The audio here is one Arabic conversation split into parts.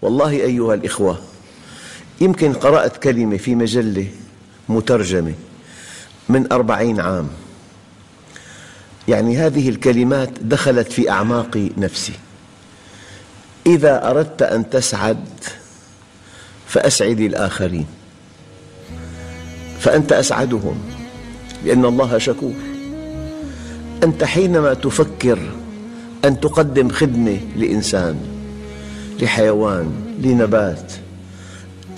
والله أيها الإخوة، يمكن قرأت كلمة في مجلة مترجمة من 40 عام، يعني هذه الكلمات دخلت في أعماق نفسي. إذا أردت أن تسعد فأسعد الآخرين، فأنت أسعدهم، لأن الله شكور. أنت حينما تفكر أن تقدم خدمة لإنسان، لحيوان، لنبات،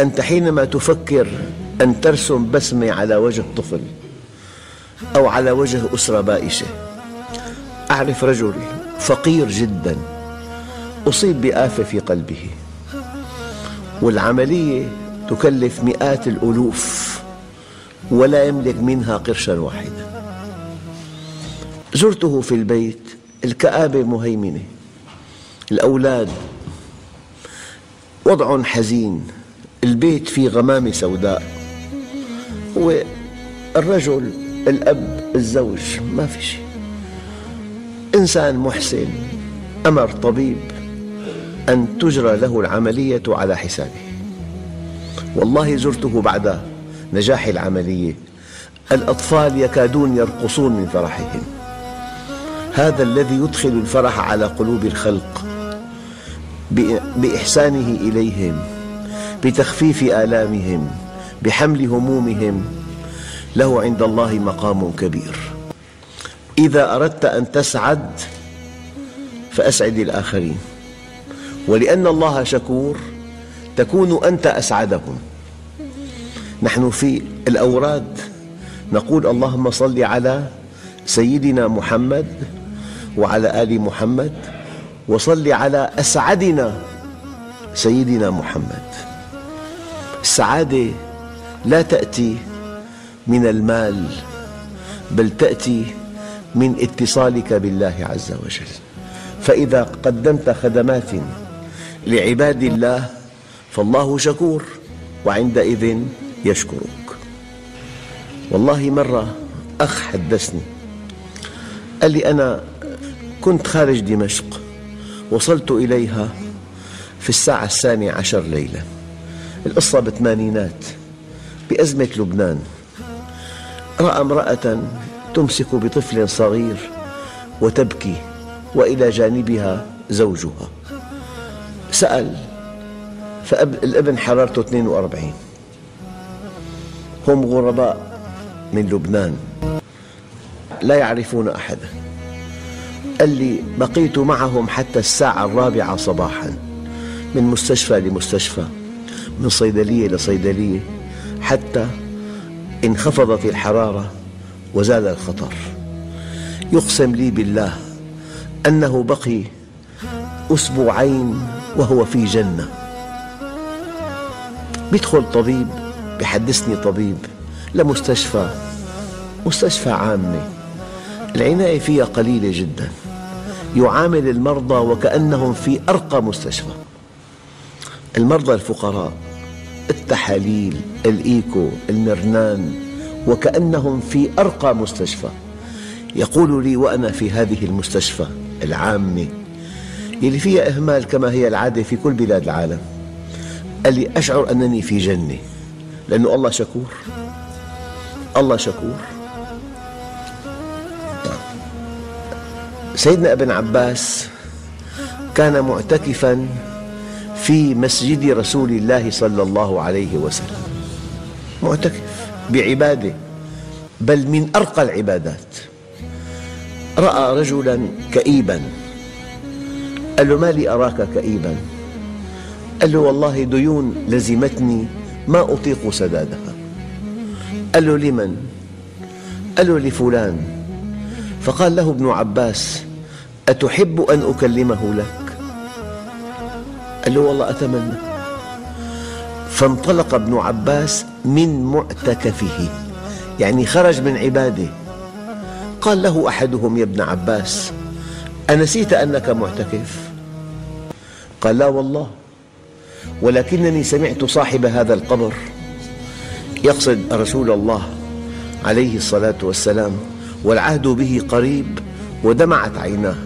أنت حينما تفكر أن ترسم بسمة على وجه طفل أو على وجه أسرة بائسة. أعرف رجل فقير جدا أصيب بآفة في قلبه، والعملية تكلف مئات الألوف ولا يملك منها قرشا واحدا. زرته في البيت، الكآبة مهيمنة، الأولاد وضع حزين، البيت فيه غمامة سوداء، هو الرجل، الأب، الزوج، ما في شيء. إنسان محسن أمر طبيب أن تجرى له العملية على حسابه. والله زرته بعد نجاح العملية، الأطفال يكادون يرقصون من فرحهم. هذا الذي يدخل الفرح على قلوب الخلق بإحسانه إليهم، بتخفيف آلامهم، بحمل همومهم، له عند الله مقام كبير. إذا أردت أن تسعد فأسعد الآخرين، ولأن الله شكور تكون أنت أسعدهم. نحن في الأوراد نقول اللهم صل على سيدنا محمد وعلى آل محمد، وصل على أسعدنا سيدنا محمد. السعادة لا تأتي من المال، بل تأتي من اتصالك بالله عز وجل. فإذا قدمت خدمات لعباد الله فالله شكور، وعندئذ يشكرك. والله مرة أخ حدثني، قال لي أنا كنت خارج دمشق، وصلت إليها في الساعة 12 ليلا. القصة بالثمانينات بأزمة لبنان. رأى امرأة تمسك بطفل صغير وتبكي، وإلى جانبها زوجها. سأل، فالابن حرارته 42، هم غرباء من لبنان لا يعرفون أحدا. قال لي بقيت معهم حتى الساعة 4 صباحا، من مستشفى لمستشفى، من صيدلية لصيدلية، حتى انخفضت الحرارة وزال الخطر. يقسم لي بالله أنه بقي أسبوعين وهو في جنة. بيدخل طبيب، بيحدثني طبيب لمستشفى، مستشفى عامة العناية فيها قليلة جدا، يعامل المرضى وكأنهم في أرقى مستشفى. المرضى الفقراء، التحاليل، الإيكو، المرنان، وكأنهم في أرقى مستشفى. يقول لي وأنا في هذه المستشفى العامة اللي فيها إهمال كما هي العادة في كل بلاد العالم، قال لي أشعر أنني في جنة، لأنه الله شكور. الله شكور. سيدنا ابن عباس كان معتكفاً في مسجد رسول الله صلى الله عليه وسلم، معتكف بعبادة، بل من أرقى العبادات. رأى رجلاً كئيباً، قال له ما لي أراك كئيباً؟ قال له والله ديون لزمتني ما أطيق سدادها. قال له لمن؟ قال له لفلان. فقال له ابن عباس أتحب أن أكلمه لك؟ قال له والله أتمنى. فانطلق ابن عباس من معتكفه، يعني خرج من عباده. قال له أحدهم يا ابن عباس أنسيت أنك معتكف؟ قال لا والله، ولكنني سمعت صاحب هذا القبر، يقصد رسول الله عليه الصلاة والسلام، والعهد به قريب، ودمعت عيناه.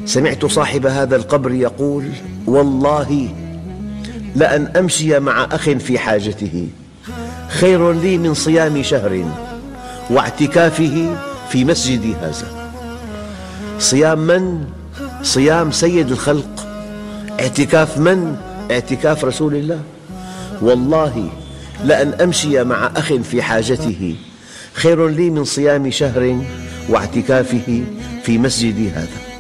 سمعت صاحب هذا القبر يقول والله لأن أمشي مع أخ في حاجته خير لي من صيام شهر واعتكافه في مسجدي هذا. صيام من؟ صيام سيد الخلق. اعتكاف من؟ اعتكاف رسول الله. والله لأن أمشي مع أخ في حاجته خير لي من صيام شهر واعتكافه في مسجدي هذا.